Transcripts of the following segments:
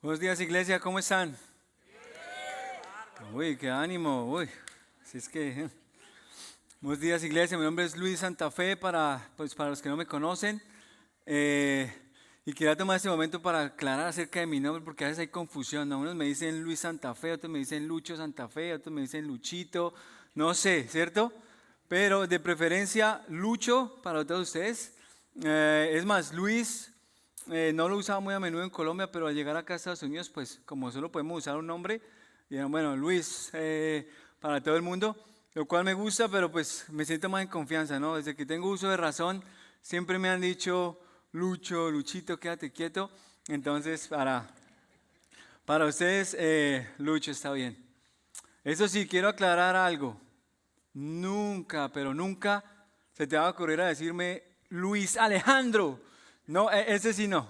Buenos días, iglesia, ¿cómo están? Uy, qué ánimo, uy. Así es que, buenos días, iglesia, mi nombre es Luis Santa Fe, para los que no me conocen. Eh, y quería tomar este momento para aclarar acerca de mi nombre, porque a veces hay confusión, ¿no? Unos me dicen Luis Santa Fe, otros me dicen Lucho Santa Fe, otros me dicen Luchito, no sé, ¿cierto? Pero de preferencia, Lucho para todos ustedes. Es más, Luis. No lo usaba muy a menudo en Colombia, pero al llegar acá a Estados Unidos, pues como solo podemos usar un nombre, dijeron, bueno, Luis, para todo el mundo, lo cual me gusta, pero pues me siento más en confianza, ¿no? Desde que tengo uso de razón, siempre me han dicho, Lucho, Luchito, quédate quieto. Entonces, para ustedes, Lucho está bien. Eso sí, quiero aclarar algo. Nunca, pero nunca se te va a ocurrir a decirme Luis Alejandro. No, ese sí no.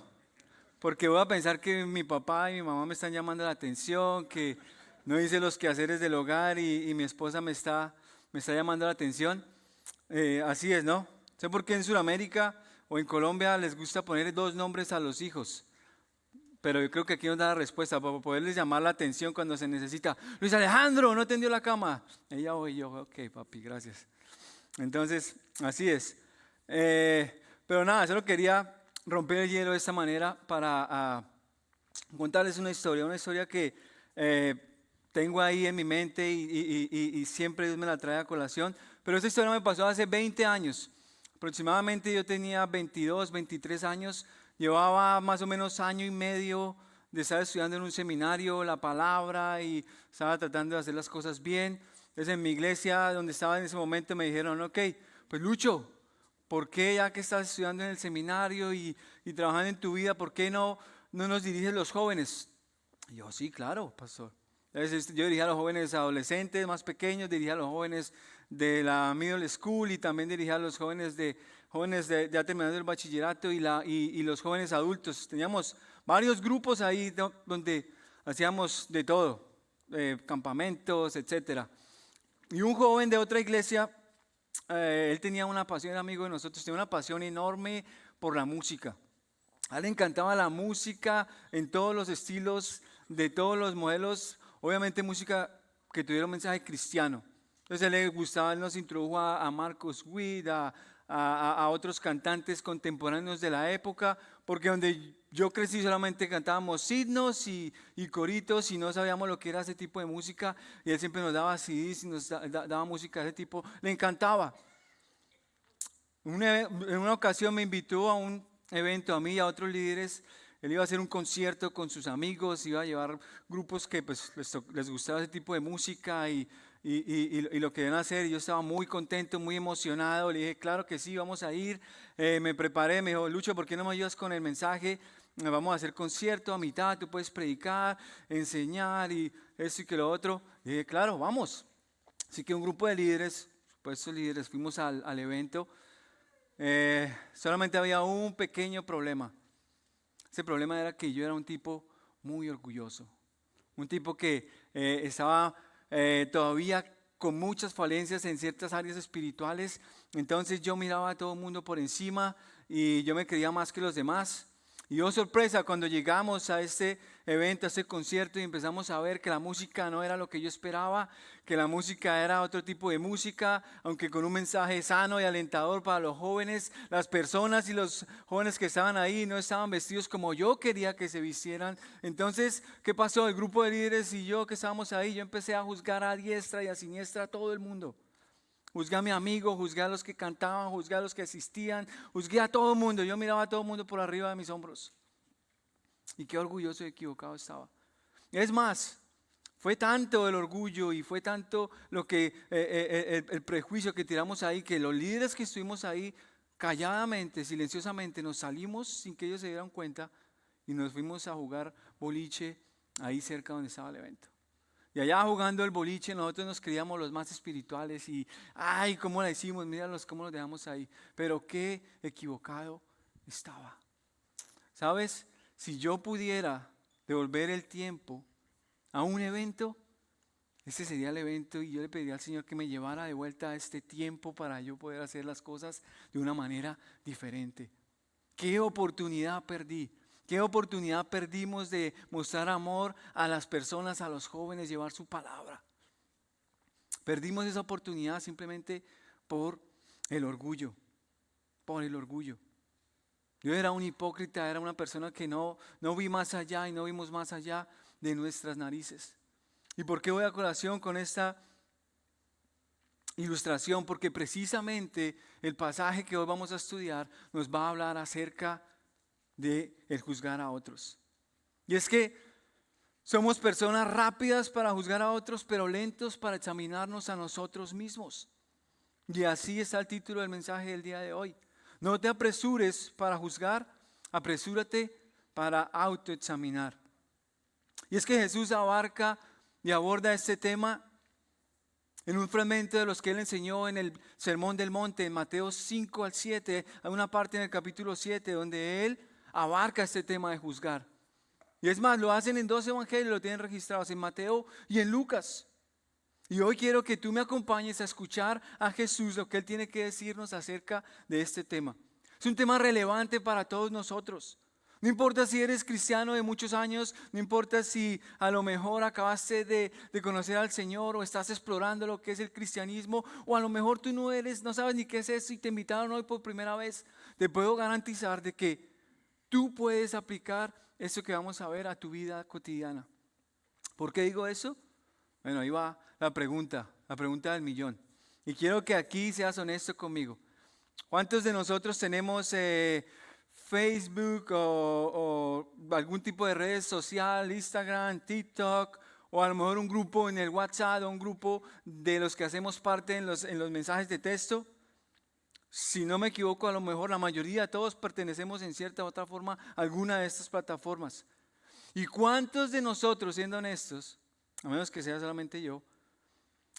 Porque voy a pensar que mi papá y mi mamá me están llamando la atención, que no hice los quehaceres del hogar y mi esposa me está llamando la atención. Así es, ¿no? Sé por qué en Sudamérica o en Colombia les gusta poner dos nombres a los hijos, pero yo creo que aquí nos da la respuesta para poderles llamar la atención cuando se necesita. Luis Alejandro, no tendió la cama. Ella o yo, ok, papi, gracias. Entonces, así es. Pero nada, solo quería romper el hielo de esta manera para contarles una historia que eh, tengo ahí en mi mente y siempre Dios me la trae a colación. Pero esta historia me pasó hace 20 años. Aproximadamente yo tenía 22, 23 años. Llevaba más o menos año y medio de estar estudiando en un seminario la palabra y estaba tratando de hacer las cosas bien. Entonces en mi iglesia donde estaba en ese momento me dijeron, ok, pues Lucho, ¿por qué ya que estás estudiando en el seminario y trabajando en tu vida, por qué no nos diriges los jóvenes? Y yo, sí, claro, pastor. Entonces, yo dirigía a los jóvenes adolescentes más pequeños, dirigía a los jóvenes de la middle school y también dirigía a los jóvenes de ya terminando el bachillerato y los jóvenes adultos. Teníamos varios grupos ahí donde hacíamos de todo, campamentos, etcétera. Y un joven de otra iglesia, él tenía una pasión, era amigo de nosotros, tenía una pasión enorme por la música. A él le encantaba la música en todos los estilos, de todos los modelos, obviamente música que tuviera un mensaje cristiano. Entonces a él le gustaba, él nos introdujo a Marcos Witt, a otros cantantes contemporáneos de la época, porque donde yo crecí solamente cantábamos himnos y coritos y no sabíamos lo que era ese tipo de música, y él siempre nos daba CDs y nos daba música de ese tipo, le encantaba. En una ocasión me invitó a un evento a mí y a otros líderes. Él iba a hacer un concierto con sus amigos, iba a llevar grupos que pues, les gustaba ese tipo de música y lo querían hacer. Y yo estaba muy contento, muy emocionado. Le dije, claro que sí, vamos a ir. Me preparé, me dijo, Lucho, ¿por qué no me ayudas con el mensaje? Vamos a hacer concierto a mitad, tú puedes predicar, enseñar y esto y que lo otro. Y dije, claro, vamos. Así que un grupo de líderes, supuestos líderes, fuimos al evento. Solamente había un pequeño problema. Ese problema era que yo era un tipo muy orgulloso. Un tipo que estaba todavía con muchas falencias en ciertas áreas espirituales. Entonces yo miraba a todo el mundo por encima y yo me creía más que los demás. Y oh sorpresa, cuando llegamos a este evento, a este concierto y empezamos a ver que la música no era lo que yo esperaba, que la música era otro tipo de música, aunque con un mensaje sano y alentador para los jóvenes, las personas y los jóvenes que estaban ahí no estaban vestidos como yo quería que se vistieran. Entonces, ¿qué pasó? El grupo de líderes y yo que estábamos ahí, yo empecé a juzgar a diestra y a siniestra a todo el mundo. Juzgué a mi amigo, juzgué a los que cantaban, juzgué a los que asistían, juzgué a todo el mundo. Yo miraba a todo el mundo por arriba de mis hombros. Y qué orgulloso y equivocado estaba. Es más, fue tanto el orgullo y fue tanto lo que el prejuicio que tiramos ahí, que los líderes que estuvimos ahí, calladamente, silenciosamente, nos salimos sin que ellos se dieran cuenta y nos fuimos a jugar boliche ahí cerca donde estaba el evento. Y allá jugando el boliche, nosotros nos creíamos los más espirituales y, ay, ¿cómo la hicimos? Míralos, cómo los dejamos ahí. Pero qué equivocado estaba. ¿Sabes? Si yo pudiera devolver el tiempo a un evento, ese sería el evento y yo le pediría al Señor que me llevara de vuelta a este tiempo para yo poder hacer las cosas de una manera diferente. ¿Qué oportunidad perdí? ¿Qué oportunidad perdimos de mostrar amor a las personas, a los jóvenes, llevar su palabra? Perdimos esa oportunidad simplemente por el orgullo, por el orgullo. Yo era un hipócrita, era una persona que no vi más allá y no vimos más allá de nuestras narices. ¿Y por qué voy a colación con esta ilustración? Porque precisamente el pasaje que hoy vamos a estudiar nos va a hablar acerca de el juzgar a otros. Y es que somos personas rápidas para juzgar a otros, pero lentos para examinarnos a nosotros mismos. Y así está el título del mensaje del día de hoy. No te apresures para juzgar, apresúrate para autoexaminar. Y es que Jesús abarca y aborda este tema en un fragmento de los que él enseñó en el Sermón del Monte, en Mateo 5 al 7, hay una parte en el capítulo 7 donde él abarca este tema de juzgar. Y es más, lo hacen en 2 evangelios, lo tienen registrados, en Mateo y en Lucas. Y hoy quiero que tú me acompañes a escuchar a Jesús lo que él tiene que decirnos acerca de este tema. Es un tema relevante para todos nosotros. No importa si eres cristiano de muchos años, no importa si a lo mejor acabaste de conocer al Señor o estás explorando lo que es el cristianismo, o a lo mejor tú no sabes ni qué es eso y te invitaron hoy por primera vez. Te puedo garantizar de que tú puedes aplicar eso que vamos a ver a tu vida cotidiana. ¿Por qué digo eso? Bueno, ahí va la pregunta del millón. Y quiero que aquí seas honesto conmigo. ¿Cuántos de nosotros tenemos Facebook o algún tipo de red social, Instagram, TikTok, o a lo mejor un grupo en el WhatsApp o un grupo de los que hacemos parte en los mensajes de texto? Si no me equivoco, a lo mejor la mayoría, todos pertenecemos en cierta u otra forma a alguna de estas plataformas. ¿Y cuántos de nosotros, siendo honestos, a menos que sea solamente yo,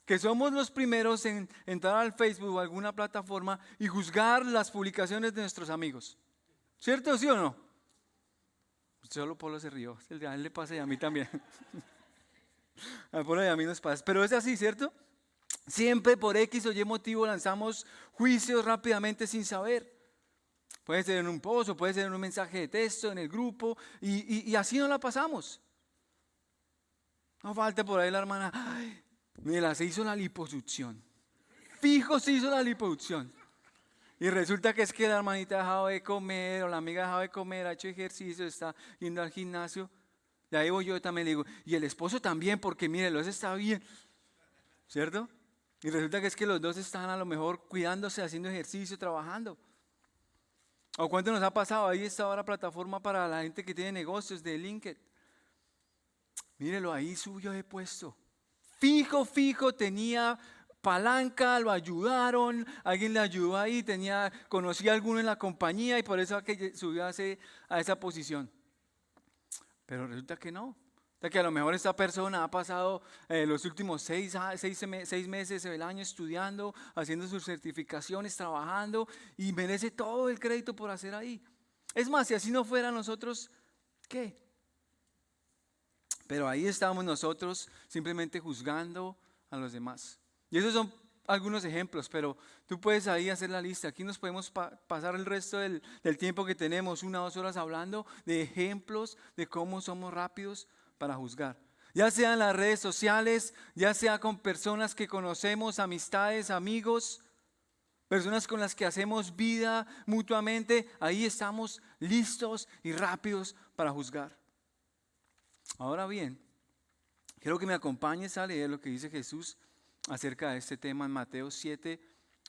que somos los primeros en entrar al Facebook o alguna plataforma y juzgar las publicaciones de nuestros amigos? ¿Cierto, sí o no? Solo Polo se rió, a él le pasa y a mí también. A Polo y a mí nos pasa, pero es así, ¿cierto? Siempre por X o Y motivo lanzamos juicios rápidamente sin saber. Puede ser en un post o puede ser en un mensaje de texto, en el grupo, y así nos la pasamos. No falta por ahí la hermana, ay, mira, se hizo la liposucción. Fijo se hizo la liposucción. Y resulta que es que la hermanita ha dejado de comer, o la amiga ha dejado de comer, ha hecho ejercicio, está yendo al gimnasio. De ahí voy yo también le digo, y el esposo también, porque mire, los está bien, ¿cierto? Y resulta que es que los dos están a lo mejor cuidándose, haciendo ejercicio, trabajando. ¿O cuánto nos ha pasado? Ahí está ahora plataforma para la gente que tiene negocios de LinkedIn. Mírelo, ahí subió de puesto. Fijo, tenía palanca, lo ayudaron, alguien le ayudó ahí, conocía a alguno en la compañía y por eso que subió a esa posición. Pero resulta que no. Que a lo mejor esta persona ha pasado los últimos 6 meses del año estudiando, haciendo sus certificaciones, trabajando y merece todo el crédito por hacer ahí. Es más, si así no fuera nosotros, ¿qué? Pero ahí estamos nosotros simplemente juzgando a los demás. Y esos son algunos ejemplos, pero tú puedes ahí hacer la lista. Aquí nos podemos pasar el resto del tiempo que tenemos, 1 o 2 horas hablando de ejemplos de cómo somos rápidos para juzgar. Ya sea en las redes sociales, ya sea con personas que conocemos, amistades, amigos, personas con las que hacemos vida mutuamente, ahí estamos listos y rápidos para juzgar. Ahora bien, quiero que me acompañes a leer lo que dice Jesús acerca de este tema en Mateo 7,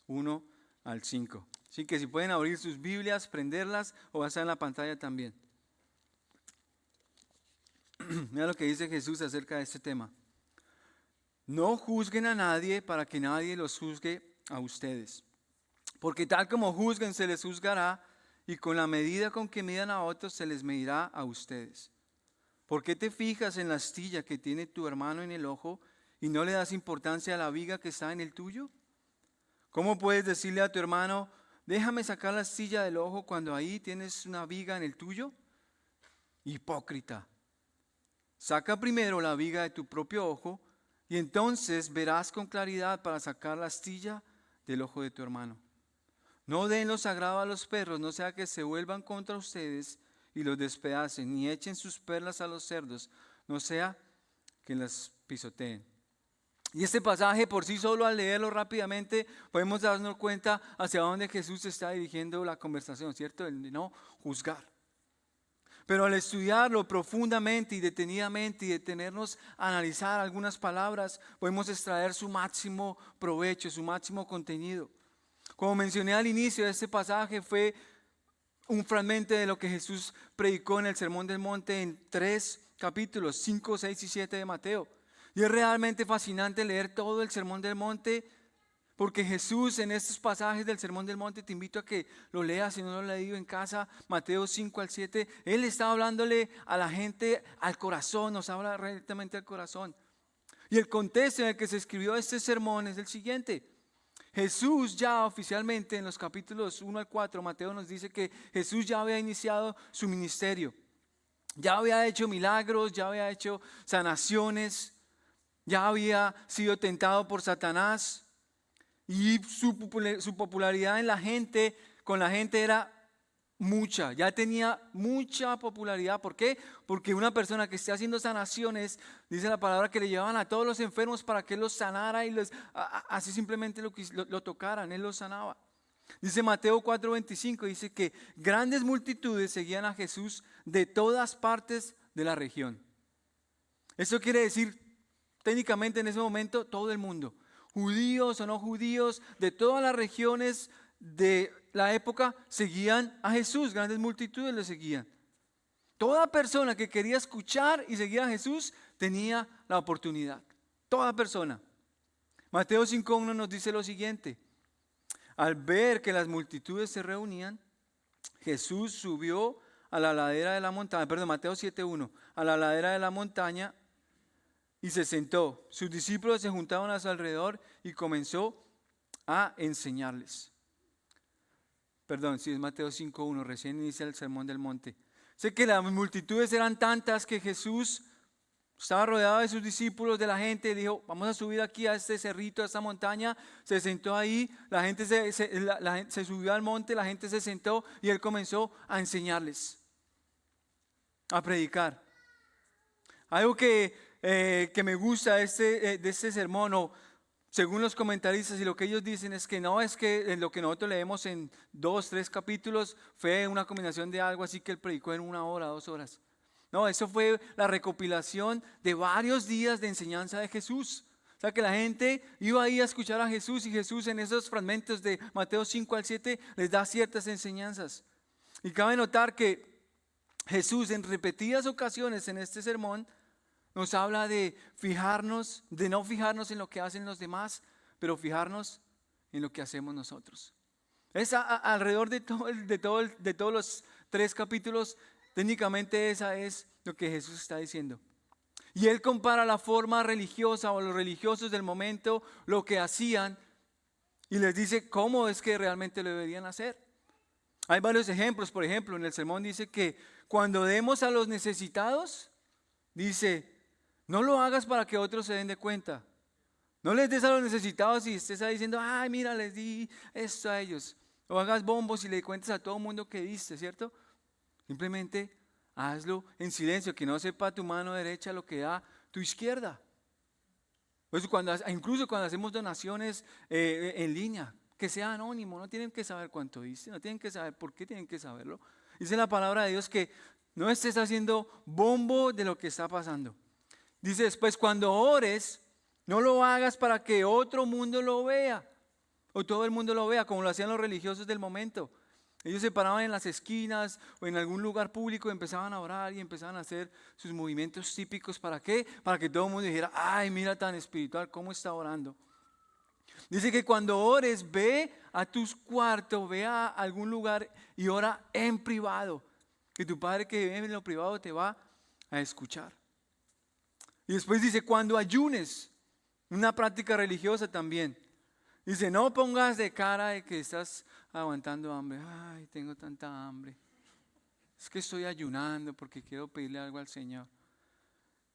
1 al 5. Así que si pueden abrir sus Biblias, prenderlas o va a estar en la pantalla también. Mira lo que dice Jesús acerca de este tema. No juzguen a nadie para que nadie los juzgue a ustedes. Porque tal como juzguen se les juzgará y con la medida con que midan a otros se les medirá a ustedes. ¿Por qué te fijas en la astilla que tiene tu hermano en el ojo y no le das importancia a la viga que está en el tuyo? ¿Cómo puedes decirle a tu hermano, déjame sacar la astilla del ojo cuando ahí tienes una viga en el tuyo? Hipócrita. Saca primero la viga de tu propio ojo y entonces verás con claridad para sacar la astilla del ojo de tu hermano. No den lo sagrado a los perros, no sea que se vuelvan contra ustedes y los despedacen, ni echen sus perlas a los cerdos, no sea que las pisoteen. Y este pasaje por sí solo, al leerlo rápidamente, podemos darnos cuenta hacia dónde Jesús está dirigiendo la conversación, ¿cierto? El de no juzgar. Pero al estudiarlo profundamente y detenidamente y detenernos a analizar algunas palabras, podemos extraer su máximo provecho, su máximo contenido. Como mencioné al inicio de este pasaje, fue un fragmento de lo que Jesús predicó en el Sermón del Monte en 3 capítulos, 5, 6 y 7 de Mateo. Y es realmente fascinante leer todo el Sermón del Monte, porque Jesús en estos pasajes del Sermón del Monte, te invito a que lo leas si no lo has leído en casa, Mateo 5 al 7, Él está hablándole a la gente al corazón, nos habla directamente al corazón. Y el contexto en el que se escribió este sermón es el siguiente. Jesús ya oficialmente en los capítulos 1 al 4, Mateo nos dice que Jesús ya había iniciado su ministerio. Ya había hecho milagros, ya había hecho sanaciones, ya había sido tentado por Satanás. Y su popularidad con la gente era mucha, ya tenía mucha popularidad. ¿Por qué? Porque una persona que esté haciendo sanaciones, dice la palabra que le llevaban a todos los enfermos para que él los sanara y así simplemente lo tocaran, él los sanaba. Dice Mateo 4:25, dice que grandes multitudes seguían a Jesús de todas partes de la región. Eso quiere decir técnicamente en ese momento todo el mundo. Judíos o no judíos, de todas las regiones de la época seguían a Jesús, grandes multitudes le seguían. Toda persona que quería escuchar y seguir a Jesús tenía la oportunidad, toda persona. Mateo 5:1 nos dice lo siguiente: al ver que las multitudes se reunían, Jesús subió a la ladera de la montaña, Mateo 7:1, a la ladera de la montaña, y se sentó. Sus discípulos se juntaron a su alrededor y comenzó a enseñarles. Es Mateo 5:1, recién inicia el Sermón del Monte. Sé que las multitudes eran tantas que Jesús estaba rodeado de sus discípulos, de la gente, y dijo: vamos a subir aquí a este cerrito, a esta montaña. Se sentó ahí, la gente se subió al monte, la gente se sentó y él comenzó a enseñarles, a predicar. Algo que me gusta de este sermón, o según los comentaristas y lo que ellos dicen, es que no es que lo que nosotros leemos en 2, 3 capítulos fue una combinación de algo así que él predicó en 1 hora, 2 horas. No, eso fue la recopilación de varios días de enseñanza de Jesús. O sea que la gente iba ahí a escuchar a Jesús, y Jesús en esos fragmentos de Mateo 5 al 7 les da ciertas enseñanzas. Y cabe notar que Jesús en repetidas ocasiones en este sermón nos habla de no fijarnos en lo que hacen los demás, pero fijarnos en lo que hacemos nosotros. Es alrededor de todos los 3 capítulos, técnicamente esa es lo que Jesús está diciendo. Y él compara la forma religiosa o los religiosos del momento, lo que hacían, y les dice cómo es que realmente lo deberían hacer. Hay varios ejemplos. Por ejemplo, en el sermón dice que cuando demos a los necesitados, dice: no lo hagas para que otros se den de cuenta. No les des a los necesitados y estés ahí diciendo: ay, mira, les di esto a ellos. O hagas bombos y le cuentes a todo el mundo que diste, ¿cierto? Simplemente hazlo en silencio, que no sepa tu mano derecha lo que da tu izquierda. Pues incluso cuando hacemos donaciones en línea, que sea anónimo, no tienen que saber cuánto diste, no tienen que saber por qué tienen que saberlo. Dice la palabra de Dios que no estés haciendo bombo de lo que está pasando. Dice después: cuando ores, no lo hagas para que otro mundo lo vea, o todo el mundo lo vea, como lo hacían los religiosos del momento. Ellos se paraban en las esquinas o en algún lugar público y empezaban a orar y empezaban a hacer sus movimientos típicos. ¿Para qué? Para que todo el mundo dijera: ay, mira tan espiritual, cómo está orando. Dice que cuando ores, ve a tus cuartos, ve a algún lugar y ora en privado, que tu Padre que vive en lo privado te va a escuchar. Y después dice: cuando ayunes, una práctica religiosa también. Dice: no pongas de cara de que estás aguantando hambre. Ay, tengo tanta hambre. Es que estoy ayunando porque quiero pedirle algo al Señor.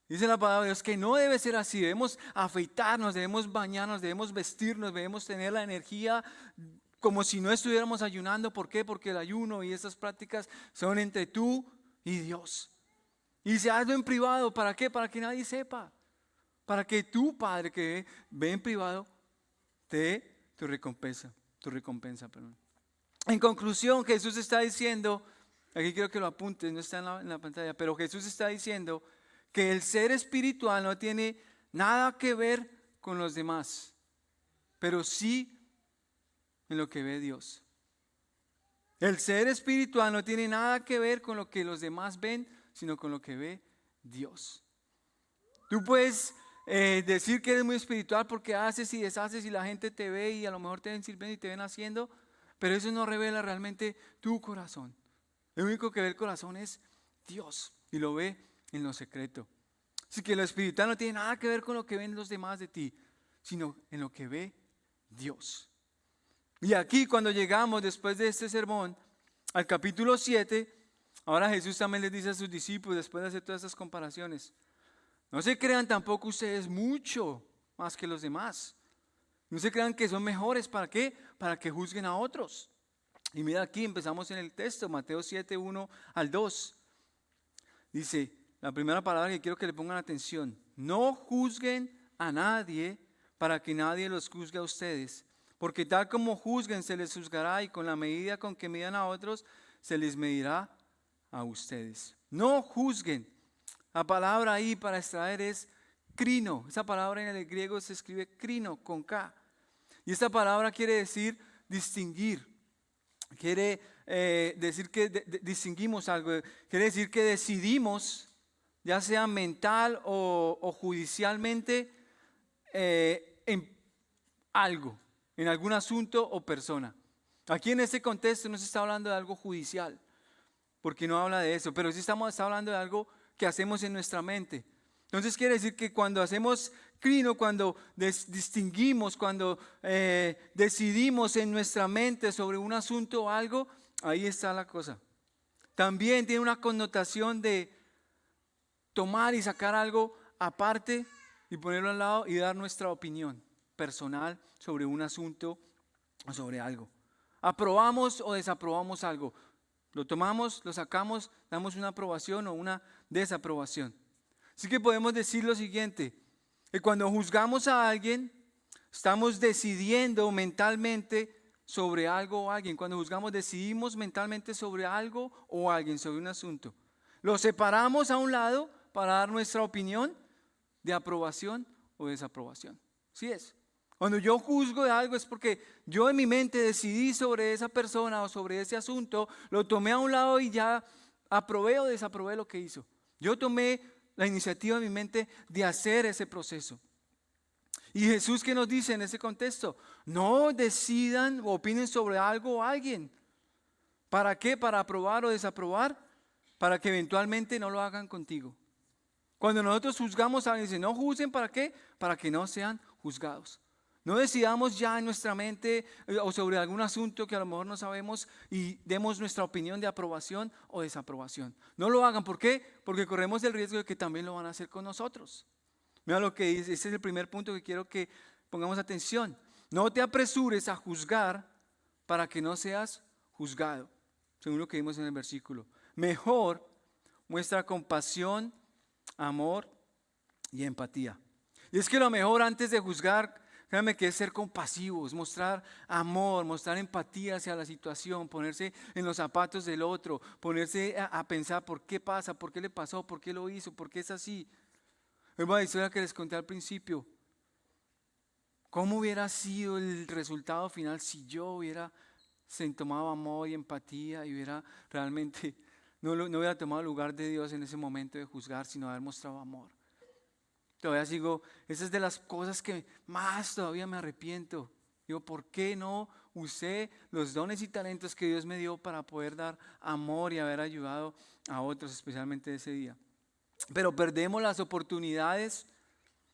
Dice la palabra de Dios que no debe ser así. Debemos afeitarnos, debemos bañarnos, debemos vestirnos, debemos tener la energía como si no estuviéramos ayunando. ¿Por qué? Porque el ayuno y esas prácticas son entre tú y Dios. Y dice, hazlo en privado. ¿Para qué? Para que nadie sepa. Para que tu Padre que ve en privado te dé tu recompensa. Perdón. En conclusión, Jesús está diciendo, aquí quiero que lo apuntes, no está en la pantalla, pero Jesús está diciendo que el ser espiritual no tiene nada que ver con los demás, pero sí en lo que ve Dios. El ser espiritual no tiene nada que ver con lo que los demás ven, sino con lo que ve Dios. Tú puedes decir que eres muy espiritual porque haces y deshaces y la gente te ve y a lo mejor te ven sirviendo y te ven haciendo, pero eso no revela realmente tu corazón. Lo único que ve el corazón es Dios y lo ve en lo secreto. Así que lo espiritual no tiene nada que ver con lo que ven los demás de ti, sino en lo que ve Dios. Y aquí cuando llegamos después de este sermón al capítulo 7, ahora Jesús también les dice a sus discípulos después de hacer todas estas comparaciones, no se crean tampoco ustedes mucho más que los demás. No se crean que son mejores. ¿Para qué? Para que juzguen a otros. Y mira aquí, empezamos en el texto, Mateo 7, 1 al 2. Dice, la primera palabra que quiero que le pongan atención. No juzguen a nadie para que nadie los juzgue a ustedes. Porque tal como juzguen se les juzgará y con la medida con que midan a otros se les medirá a ustedes. No juzguen. La palabra ahí para extraer es crino. Esa palabra en el griego se escribe crino con K. Y esta palabra quiere decir distinguir. Quiere decir que distinguimos algo. Quiere decir que decidimos, ya sea mental o judicialmente, en algo, en algún asunto o persona. Aquí en este contexto no se está hablando de algo judicial, porque no habla de eso, pero sí está hablando de algo que hacemos en nuestra mente. Entonces quiere decir que cuando hacemos crino, cuando distinguimos, cuando decidimos en nuestra mente sobre un asunto o algo, ahí está la cosa. También tiene una connotación de tomar y sacar algo aparte y ponerlo al lado y dar nuestra opinión personal sobre un asunto o sobre algo. Aprobamos o desaprobamos algo. Lo tomamos, lo sacamos, damos una aprobación o una desaprobación. Así que podemos decir lo siguiente, que cuando juzgamos a alguien, estamos decidiendo mentalmente sobre algo o alguien. Cuando juzgamos, decidimos mentalmente sobre algo o alguien, sobre un asunto. Lo separamos a un lado para dar nuestra opinión de aprobación o desaprobación. ¿Sí es? Cuando yo juzgo de algo es porque yo en mi mente decidí sobre esa persona o sobre ese asunto, lo tomé a un lado y ya aprobé o desaprobé lo que hizo. Yo tomé la iniciativa en mi mente de hacer ese proceso. Y Jesús, ¿qué nos dice en ese contexto? No decidan o opinen sobre algo o alguien. ¿Para qué? Para aprobar o desaprobar, para que eventualmente no lo hagan contigo. Cuando nosotros juzgamos a alguien, dice, no juzguen, ¿para qué? Para que no sean juzgados. No decidamos ya en nuestra mente o sobre algún asunto que a lo mejor no sabemos y demos nuestra opinión de aprobación o desaprobación. No lo hagan, ¿por qué? Porque corremos el riesgo de que también lo van a hacer con nosotros. Mira lo que dice, ese es el primer punto que quiero que pongamos atención. No te apresures a juzgar para que no seas juzgado, según lo que vimos en el versículo. Mejor muestra compasión, amor y empatía. Y es que lo mejor antes de juzgar, créanme que es ser compasivos, mostrar amor, mostrar empatía hacia la situación, ponerse en los zapatos del otro, ponerse a pensar por qué pasa, por qué le pasó, por qué lo hizo, por qué es así. Es una historia que les conté al principio. ¿Cómo hubiera sido el resultado final si yo hubiera tomado amor y empatía y hubiera realmente, no hubiera tomado el lugar de Dios en ese momento de juzgar, sino haber mostrado amor? Todavía sigo, esa es de las cosas que más todavía me arrepiento. Digo, ¿por qué no usé los dones y talentos que Dios me dio para poder dar amor y haber ayudado a otros, especialmente ese día? Pero perdemos las oportunidades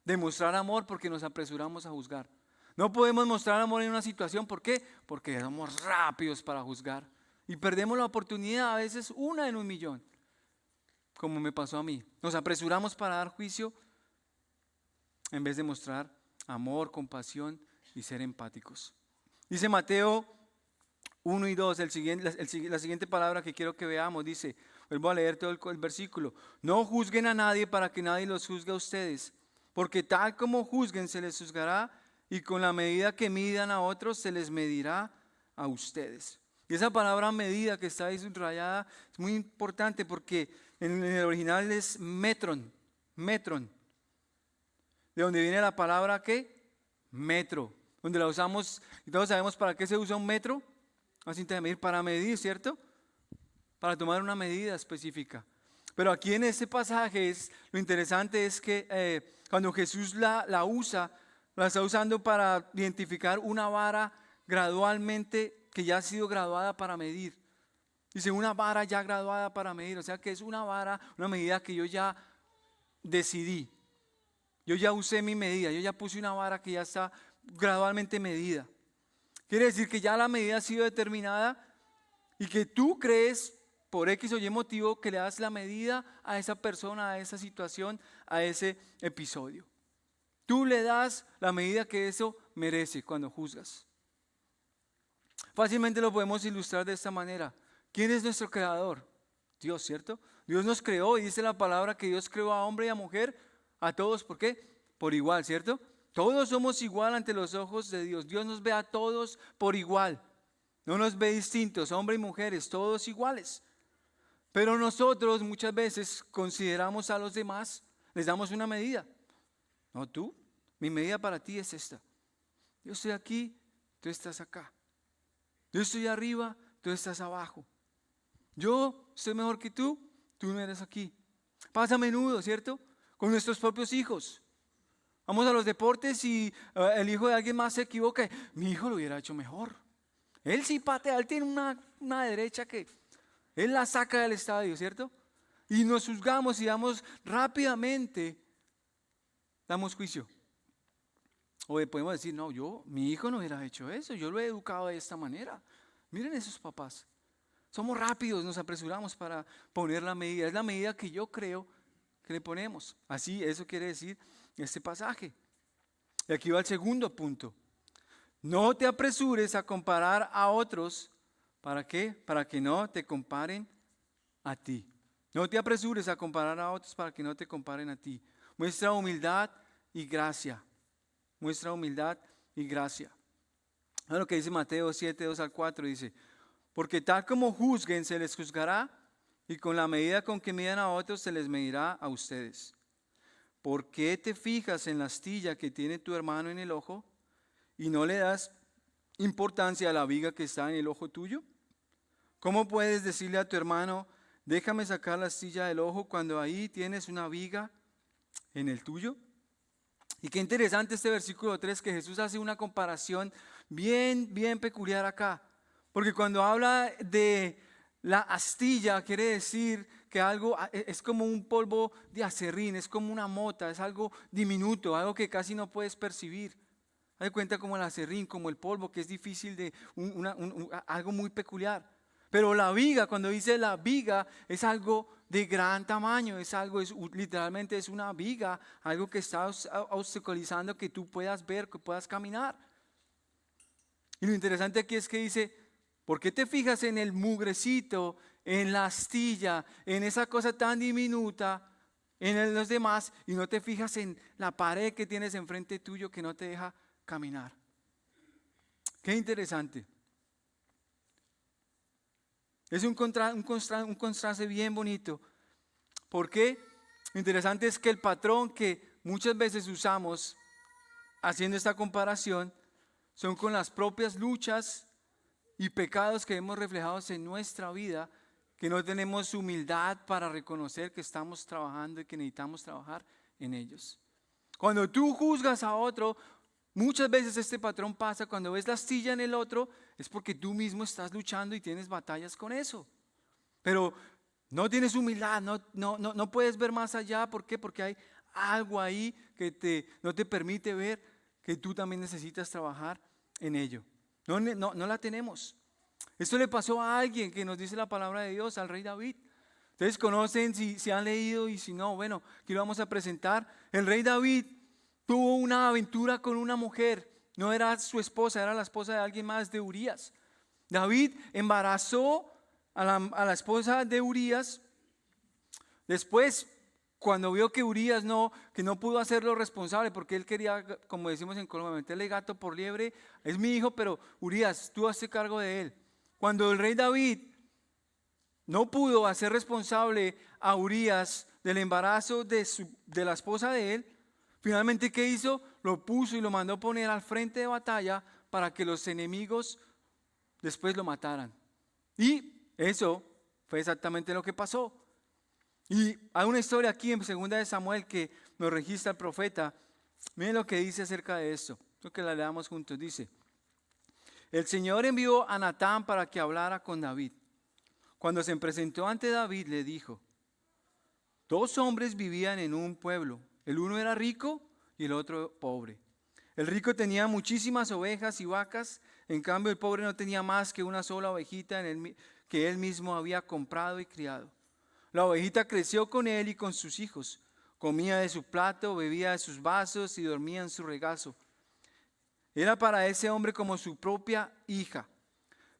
de mostrar amor porque nos apresuramos a juzgar. No podemos mostrar amor en una situación, ¿por qué? Porque somos rápidos para juzgar. Y perdemos la oportunidad, a veces una en 1,000,000, como me pasó a mí. Nos apresuramos para dar juicio en vez de mostrar amor, compasión y ser empáticos. Dice Mateo 1 y 2, la siguiente palabra que quiero que veamos, dice, Vuelvo a leer todo el versículo. No juzguen a nadie para que nadie los juzgue a ustedes, porque tal como juzguen se les juzgará y con la medida que midan a otros se les medirá a ustedes. Y esa palabra medida que está ahí subrayada es muy importante porque en el original es metron, metron. De donde viene la palabra ¿qué? Metro. Donde la usamos, y todos sabemos para qué se usa un metro. Una cinta de medir, para medir, ¿cierto? Para tomar una medida específica. Pero aquí en este pasaje lo interesante es que cuando Jesús la usa, la está usando para identificar una vara gradualmente que ya ha sido graduada para medir. Dice una vara ya graduada para medir, o sea que es una vara, una medida que yo ya decidí. Yo ya usé mi medida, yo ya puse una vara que ya está gradualmente medida. Quiere decir que ya la medida ha sido determinada y que tú crees por X o Y motivo que le das la medida a esa persona, a esa situación, a ese episodio. Tú le das la medida que eso merece cuando juzgas. Fácilmente lo podemos ilustrar de esta manera. ¿Quién es nuestro creador? Dios, ¿cierto? Dios nos creó y dice la palabra que Dios creó a hombre y a mujer, a todos, ¿por qué? Por igual, ¿cierto? Todos somos igual ante los ojos de Dios. Dios nos ve a todos por igual. No nos ve distintos, hombres y mujeres, todos iguales. Pero nosotros muchas veces consideramos a los demás, les damos una medida. No tú, mi medida para ti es esta. Yo estoy aquí, tú estás acá. Yo estoy arriba, tú estás abajo. Yo soy mejor que tú no eres aquí. Pasa a menudo, ¿cierto? Con nuestros propios hijos. Vamos a los deportes y el hijo de alguien más se equivoca. Mi hijo lo hubiera hecho mejor. Él sí patea, él tiene una derecha que él la saca del estadio, ¿cierto? Y nos juzgamos y rápidamente damos juicio. O podemos decir, no, mi hijo no hubiera hecho eso, yo lo he educado de esta manera. Miren esos papás. Somos rápidos, nos apresuramos para poner la medida. Es la medida que yo creo que le ponemos. Así, eso quiere decir este pasaje. Y aquí va el segundo punto. No te apresures a comparar a otros. ¿Para qué? Para que no te comparen a ti. No te apresures a comparar a otros para que no te comparen a ti. Muestra humildad y gracia. Muestra humildad y gracia. Es lo que dice Mateo 7, 2 al 4. Dice, porque tal como juzguen se les juzgará y con la medida con que midan a otros se les medirá a ustedes. ¿Por qué te fijas en la astilla que tiene tu hermano en el ojo y no le das importancia a la viga que está en el ojo tuyo? ¿Cómo puedes decirle a tu hermano, déjame sacar la astilla del ojo cuando ahí tienes una viga en el tuyo? Y qué interesante este versículo 3, que Jesús hace una comparación bien peculiar acá. Porque cuando habla de la astilla, quiere decir que algo es como un polvo de aserrín, es como una mota, es algo diminuto, algo que casi no puedes percibir. Haz de cuenta como el aserrín, como el polvo, que es difícil de, algo muy peculiar. Pero la viga, cuando dice la viga, es algo de gran tamaño, literalmente es una viga, algo que está obstaculizando que tú puedas ver, que puedas caminar. Y lo interesante aquí es que dice, ¿por qué te fijas en el mugrecito, en la astilla, en esa cosa tan diminuta, en los demás, y no te fijas en la pared que tienes enfrente tuyo que no te deja caminar? Qué interesante. Es un contraste bien bonito. ¿Por qué? Lo interesante es que el patrón que muchas veces usamos haciendo esta comparación son con las propias luchas y pecados que vemos reflejados en nuestra vida, que no tenemos humildad para reconocer que estamos trabajando y que necesitamos trabajar en ellos. Cuando tú juzgas a otro, muchas veces este patrón pasa, cuando ves la astilla en el otro, es porque tú mismo estás luchando y tienes batallas con eso. Pero no tienes humildad, no puedes ver más allá. ¿Por qué? Porque hay algo ahí que no te permite ver que tú también necesitas trabajar en ello. No la tenemos. Esto le pasó a alguien que nos dice la palabra de Dios, al rey David. Ustedes conocen, si han leído, y si no, bueno, aquí lo vamos a presentar. El rey David tuvo una aventura con una mujer. No era su esposa, era la esposa de alguien más, de Urías. David embarazó a la esposa de Urías Después, cuando vio que Urías que no pudo hacerlo responsable, porque él quería, como decimos en Colombia, meterle gato por liebre, es mi hijo, pero Urías, tú hazte cargo de él. Cuando el rey David no pudo hacer responsable a Urías del embarazo de la esposa de él, finalmente, ¿qué hizo? Lo puso y lo mandó poner al frente de batalla para que los enemigos después lo mataran. Y eso fue exactamente lo que pasó. Y hay una historia aquí en 2 de Samuel que nos registra el profeta. Miren lo que dice acerca de esto. Lo que la leamos juntos. Dice: el Señor envió a Natán para que hablara con David. Cuando se presentó ante David, le dijo: 2 hombres vivían en un pueblo. El uno era rico y el otro pobre. El rico tenía muchísimas ovejas y vacas. En cambio, el pobre no tenía más que una sola ovejita que él mismo había comprado y criado. La ovejita creció con él y con sus hijos. Comía de su plato, bebía de sus vasos y dormía en su regazo. Era para ese hombre como su propia hija.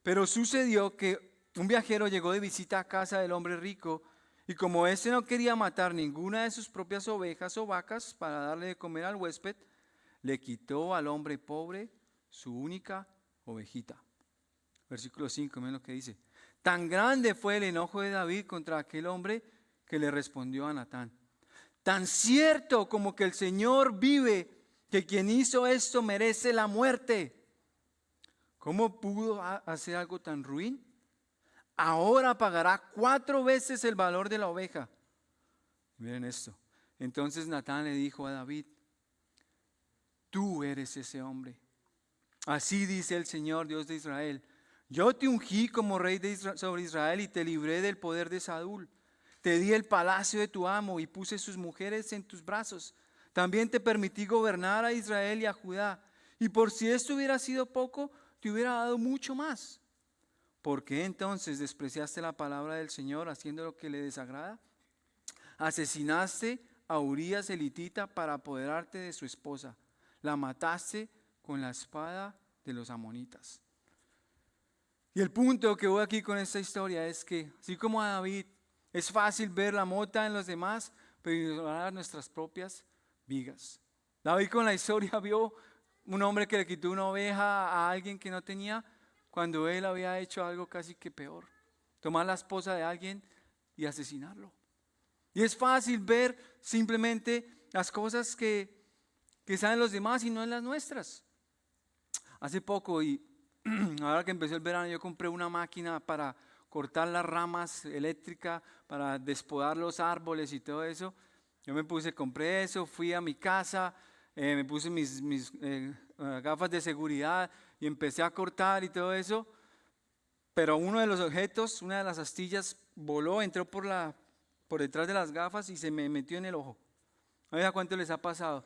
Pero sucedió que un viajero llegó de visita a casa del hombre rico, y como éste no quería matar ninguna de sus propias ovejas o vacas para darle de comer al huésped, le quitó al hombre pobre su única ovejita. Versículo 5, miren lo que dice. Tan grande fue el enojo de David contra aquel hombre que le respondió a Natán: tan cierto como que el Señor vive, que quien hizo esto merece la muerte. ¿Cómo pudo hacer algo tan ruin? Ahora pagará 4 veces el valor de la oveja. Miren esto. Entonces Natán le dijo a David: tú eres ese hombre. Así dice el Señor, Dios de Israel: yo te ungí como rey sobre Israel y te libré del poder de Saúl. Te di el palacio de tu amo y puse sus mujeres en tus brazos. También te permití gobernar a Israel y a Judá. Y por si esto hubiera sido poco, te hubiera dado mucho más. ¿Por qué entonces despreciaste la palabra del Señor haciendo lo que le desagrada? Asesinaste a Urías elitita para apoderarte de su esposa. La mataste con la espada de los amonitas. Y el punto que voy aquí con esta historia es que, así como a David, es fácil ver la mota en los demás, pero ignorar nuestras propias vigas. David con la historia vio un hombre que le quitó una oveja a alguien que no tenía, cuando él había hecho algo casi que peor: tomar la esposa de alguien y asesinarlo. Y es fácil ver simplemente las cosas que están en los demás y no en las nuestras. Hace poco, y ahora que empezó el verano, yo compré una máquina para cortar las ramas eléctricas, para despodar los árboles y todo eso. Yo compré eso, fui a mi casa, me puse mis gafas de seguridad y empecé a cortar y todo eso. Pero uno de los objetos, una de las astillas, voló, entró por detrás de las gafas y se me metió en el ojo. A ver a cuánto les ha pasado.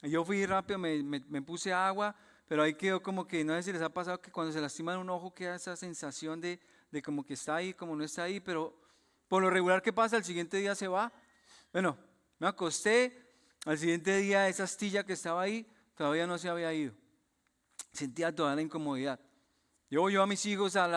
Yo fui rápido, me puse agua, pero ahí quedó como que, no sé si les ha pasado que cuando se lastiman un ojo queda esa sensación de como que está ahí, como no está ahí, pero por lo regular, ¿qué pasa? Al siguiente día se va. Bueno, me acosté, al siguiente día esa astilla que estaba ahí todavía no se había ido. Sentía toda la incomodidad. Llevo yo a mis hijos a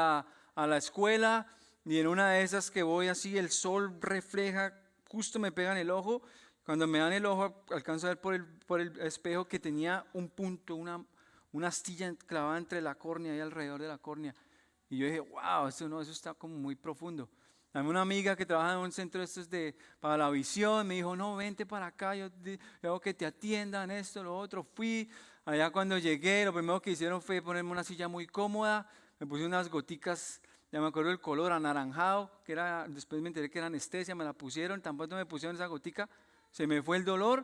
la escuela, y en una de esas que voy así, el sol refleja, justo me pega en el ojo. Cuando me dan el ojo, alcanzo a ver por el espejo que tenía un punto, una astilla clavada entre la córnea y alrededor de la córnea. Y yo dije, wow, eso está como muy profundo. Dame una amiga que trabaja en un centro de estos para la visión, me dijo: no, vente para acá, yo hago que te atiendan, esto, lo otro. Fui, allá cuando llegué, lo primero que hicieron fue ponerme una silla muy cómoda, me puse unas goticas, ya me acuerdo el color anaranjado, después me enteré que era anestesia, me la pusieron, tampoco me pusieron esa gotica, se me fue el dolor.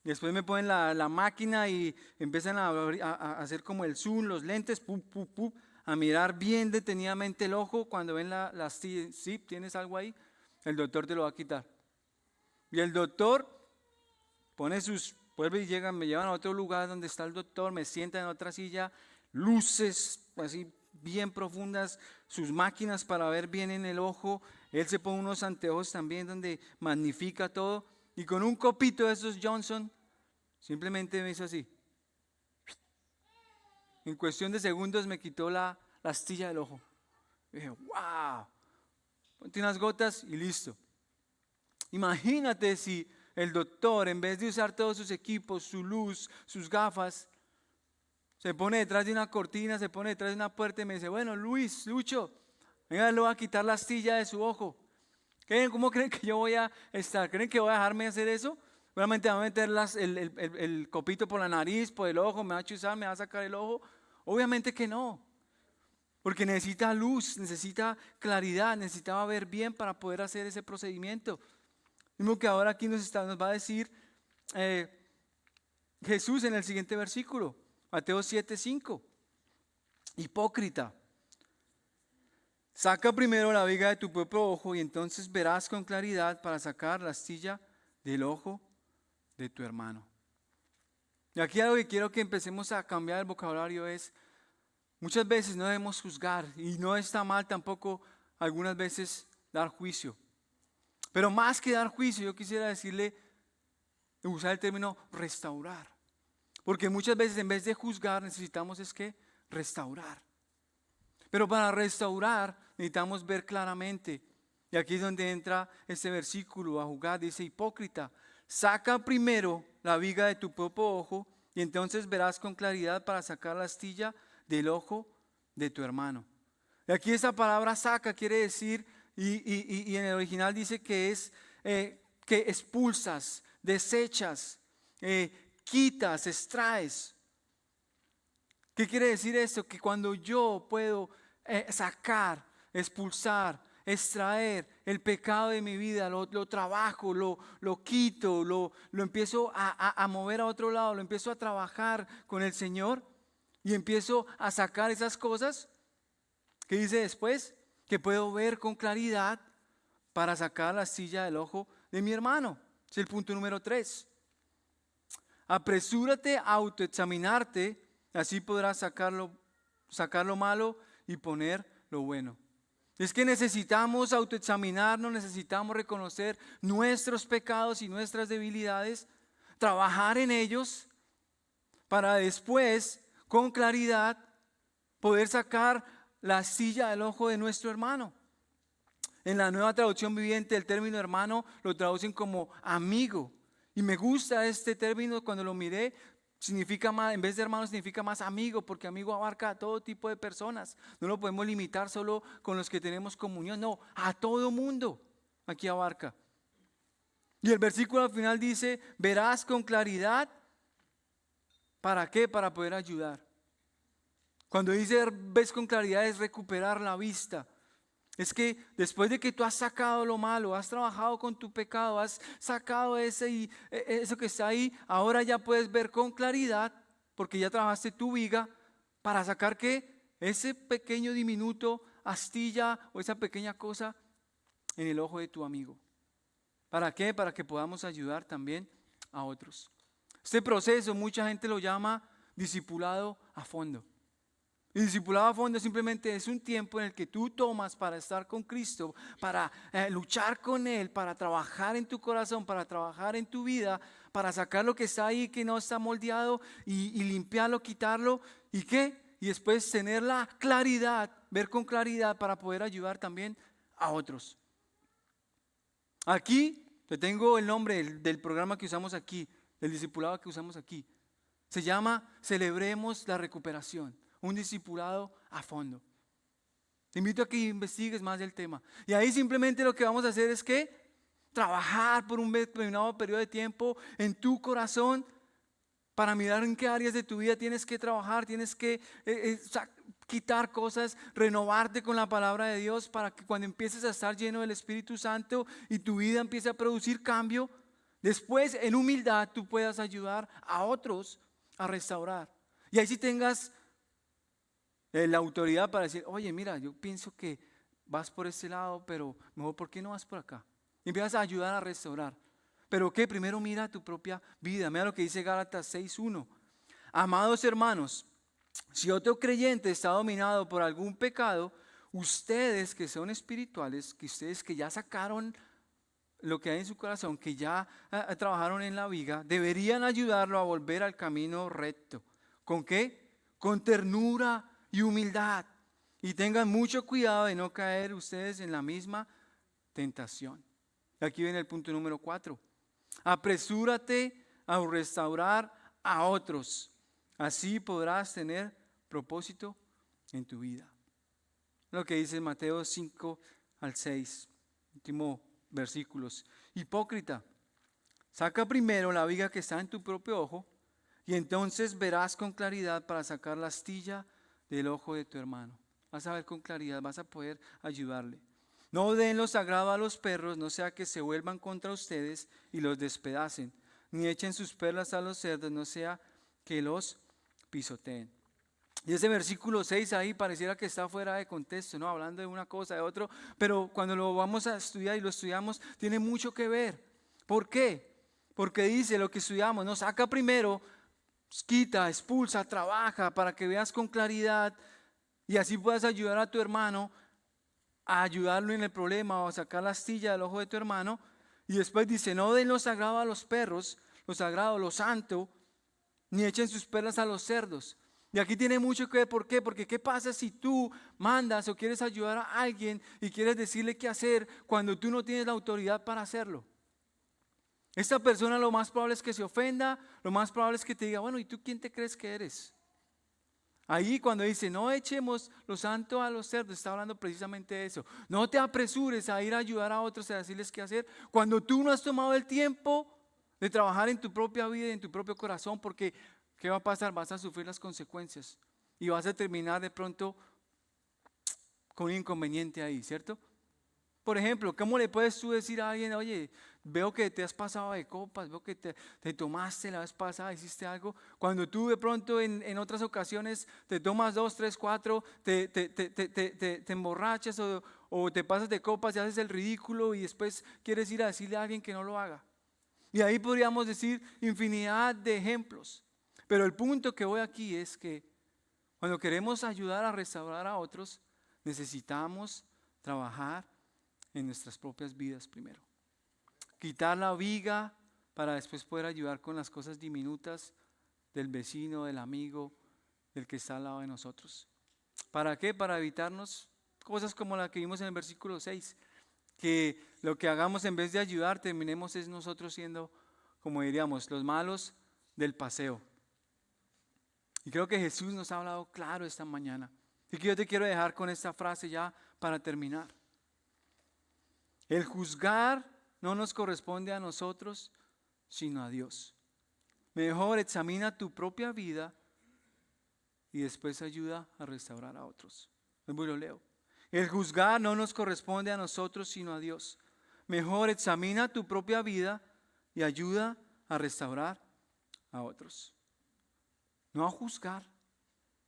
Después me ponen la máquina y empiezan a hacer como el zoom, los lentes, a mirar bien detenidamente el ojo. Cuando ven sí, tienes algo ahí, el doctor te lo va a quitar. Y el doctor vuelve y me llevan a otro lugar donde está el doctor, me sientan en otra silla, luces así bien profundas, sus máquinas para ver bien en el ojo. Él se pone unos anteojos también donde magnifica todo, y con un copito de esos Johnson, simplemente me hizo así. En cuestión de segundos me quitó la astilla del ojo. Y dije, wow, ponte unas gotas y listo. Imagínate si el doctor, en vez de usar todos sus equipos, su luz, sus gafas, se pone detrás de una cortina, se pone detrás de una puerta y me dice, bueno, Lucho, venga, le voy a quitar la astilla de su ojo. ¿Cómo creen que yo voy a estar? ¿Creen que voy a dejarme hacer eso? Solamente me va a meter el copito por la nariz, por el ojo, me va a chuzar, me va a sacar el ojo. Obviamente que no. Porque necesita luz, necesita claridad, necesitaba ver bien para poder hacer ese procedimiento. Mismo que ahora aquí nos va a decir Jesús en el siguiente versículo, Mateo 7:5. Hipócrita, saca primero la viga de tu propio ojo y entonces verás con claridad para sacar la astilla del ojo de tu hermano. Y aquí algo que quiero que empecemos a cambiar el vocabulario es, muchas veces no debemos juzgar y no está mal tampoco algunas veces dar juicio. Pero más que dar juicio, yo quisiera decirle, usar el término restaurar. Porque muchas veces en vez de juzgar necesitamos es que restaurar. Pero para restaurar necesitamos ver claramente. Y aquí es donde entra este versículo a jugar. Dice, hipócrita, saca primero la viga de tu propio ojo y entonces verás con claridad para sacar la astilla del ojo de tu hermano. Y aquí esa palabra saca quiere decir, y en el original dice que es que expulsas, desechas, quitas, extraes. ¿Qué quiere decir esto? Que cuando yo puedo sacar, expulsar, extraer el pecado de mi vida, lo trabajo, lo quito, lo empiezo a mover a otro lado, lo empiezo a trabajar con el Señor y empiezo a sacar esas cosas, ¿qué dice después? Que puedo ver con claridad para sacar la astilla del ojo de mi hermano. Es el punto número 3. Apresúrate a autoexaminarte, así podrás sacar lo malo y poner lo bueno. Es que necesitamos autoexaminarnos, necesitamos reconocer nuestros pecados y nuestras debilidades, trabajar en ellos para después, con claridad, poder sacar la astilla del ojo de nuestro hermano. En la Nueva Traducción Viviente el término hermano lo traducen como amigo. Y me gusta este término cuando lo miré, significa más, en vez de hermano significa más amigo, porque amigo abarca a todo tipo de personas. No lo podemos limitar solo con los que tenemos comunión, no, a todo mundo aquí abarca. Y el versículo al final dice, verás con claridad, ¿para qué? Para poder ayudar. Cuando dice ves con claridad es recuperar la vista. Es que después de que tú has sacado lo malo, has trabajado con tu pecado, has sacado eso que está ahí, ahora ya puedes ver con claridad, porque ya trabajaste tu viga, para sacar ¿qué? Ese pequeño diminuto astilla o esa pequeña cosa en el ojo de tu amigo. ¿Para qué? Para que podamos ayudar también a otros. Este proceso mucha gente lo llama discipulado a fondo. El discipulado a fondo simplemente es un tiempo en el que tú tomas para estar con Cristo, para luchar con Él, para trabajar en tu corazón, para trabajar en tu vida, para sacar lo que está ahí que no está moldeado y limpiarlo, quitarlo. ¿Y qué? Y después tener la claridad, ver con claridad para poder ayudar también a otros. Aquí te tengo el nombre del programa que usamos aquí, del discipulado que usamos aquí. Se llama Celebremos la Recuperación. Un discipulado a fondo. Te invito a que investigues más del tema. Y ahí simplemente lo que vamos a hacer es que trabajar por un determinado periodo de tiempo en tu corazón para mirar en qué áreas de tu vida tienes que trabajar, tienes que quitar cosas, renovarte con la palabra de Dios para que cuando empieces a estar lleno del Espíritu Santo y tu vida empiece a producir cambio, después en humildad tú puedas ayudar a otros a restaurar. Y ahí sí tengas la autoridad para decir, oye, mira, yo pienso que vas por este lado, pero mejor, ¿por qué no vas por acá? Y empiezas a ayudar a restaurar. ¿Pero qué? Primero mira tu propia vida. Mira lo que dice Gálatas 6:1. Amados hermanos, si otro creyente está dominado por algún pecado, ustedes que son espirituales, que ustedes que ya sacaron lo que hay en su corazón, que ya trabajaron en la viga, deberían ayudarlo a volver al camino recto. ¿Con qué? Con ternura y humildad, y tengan mucho cuidado de no caer ustedes en la misma tentación. Y aquí viene el punto número 4. Apresúrate a restaurar a otros. Así podrás tener propósito en tu vida. Lo que dice Mateo 5 al 6, último versículos. Hipócrita, saca primero la viga que está en tu propio ojo y entonces verás con claridad para sacar la astilla del ojo de tu hermano. Vas a ver con claridad, vas a poder ayudarle. No den lo sagrado a los perros, no sea que se vuelvan contra ustedes y los despedacen, ni echen sus perlas a los cerdos, no sea que los pisoteen. Y ese versículo 6 ahí pareciera que está fuera de contexto, ¿no? Hablando de una cosa, de otro, pero cuando lo vamos a estudiar y lo estudiamos, tiene mucho que ver. ¿Por qué? Porque dice lo que estudiamos, ¿no? Saca primero, quita, expulsa, trabaja para que veas con claridad y así puedas ayudar a tu hermano a ayudarlo en el problema o a sacar la astilla del ojo de tu hermano. Y después dice, no den lo sagrado a los perros, lo sagrado, lo santo, ni echen sus perlas a los cerdos. Y aquí tiene mucho que ver, ¿por qué? Porque ¿qué pasa si tú mandas o quieres ayudar a alguien y quieres decirle qué hacer cuando tú no tienes la autoridad para hacerlo? Esta persona lo más probable es que se ofenda, lo más probable es que te diga, bueno, ¿y tú quién te crees que eres? Ahí cuando dice, no echemos lo santo a los cerdos, está hablando precisamente de eso. No te apresures a ir a ayudar a otros, a decirles qué hacer, cuando tú no has tomado el tiempo de trabajar en tu propia vida y en tu propio corazón, porque ¿qué va a pasar? Vas a sufrir las consecuencias y vas a terminar de pronto con un inconveniente ahí, ¿cierto? Por ejemplo, ¿cómo le puedes tú decir a alguien, oye, veo que te has pasado de copas, veo que te tomaste la vez pasada, hiciste algo? Cuando tú de pronto en otras ocasiones te tomas 2, 3, 4, te emborrachas o te pasas de copas y haces el ridículo y después quieres ir a decirle a alguien que no lo haga. Y ahí podríamos decir infinidad de ejemplos. Pero el punto que voy aquí es que cuando queremos ayudar a restaurar a otros, necesitamos trabajar en nuestras propias vidas primero. Quitar la viga para después poder ayudar con las cosas diminutas del vecino, del amigo, del que está al lado de nosotros. ¿Para qué? Para evitarnos cosas como la que vimos en el versículo 6, que lo que hagamos en vez de ayudar terminemos es nosotros siendo, como diríamos, los malos del paseo. Y creo que Jesús nos ha hablado claro esta mañana. Y que yo te quiero dejar con esta frase ya para terminar. El juzgar no nos corresponde a nosotros, sino a Dios. Mejor examina tu propia vida y después ayuda a restaurar a otros. Lo leo. El juzgar no nos corresponde a nosotros, sino a Dios. Mejor examina tu propia vida y ayuda a restaurar a otros. No a juzgar,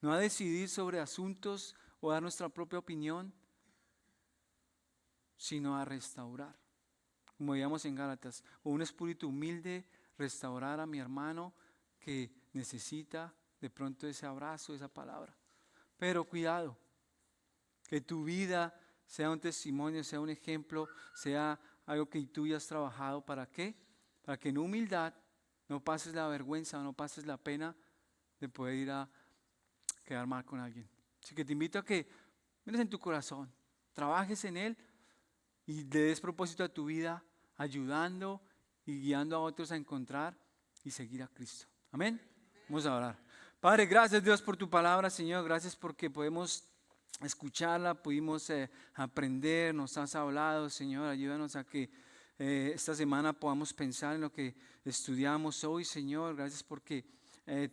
no a decidir sobre asuntos o dar nuestra propia opinión, sino a restaurar. Como veíamos en Gálatas, con un espíritu humilde, restaurar a mi hermano que necesita de pronto ese abrazo, esa palabra. Pero cuidado, que tu vida sea un testimonio, sea un ejemplo, sea algo que tú ya has trabajado. ¿Para qué? Para que en humildad no pases la vergüenza, no pases la pena de poder ir a quedar mal con alguien. Así que te invito a que mires en tu corazón, trabajes en él y le des propósito a tu vida, ayudando y guiando a otros a encontrar y seguir a Cristo. Amén. Vamos a orar. Padre, gracias Dios por tu palabra, Señor. Gracias porque podemos escucharla, pudimos aprender, nos has hablado, Señor. Ayúdanos a que esta semana podamos pensar en lo que estudiamos hoy, Señor. Gracias porque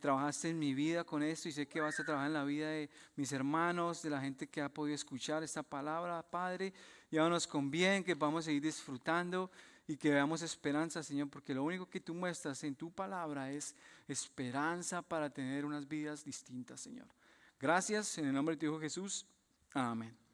trabajaste en mi vida con esto y sé que vas a trabajar en la vida de mis hermanos, de la gente que ha podido escuchar esta palabra, Padre. Llévanos con bien, que podamos seguir disfrutando y que veamos esperanza, Señor, porque lo único que tú muestras en tu palabra es esperanza para tener unas vidas distintas, Señor. Gracias, en el nombre de tu Hijo Jesús. Amén.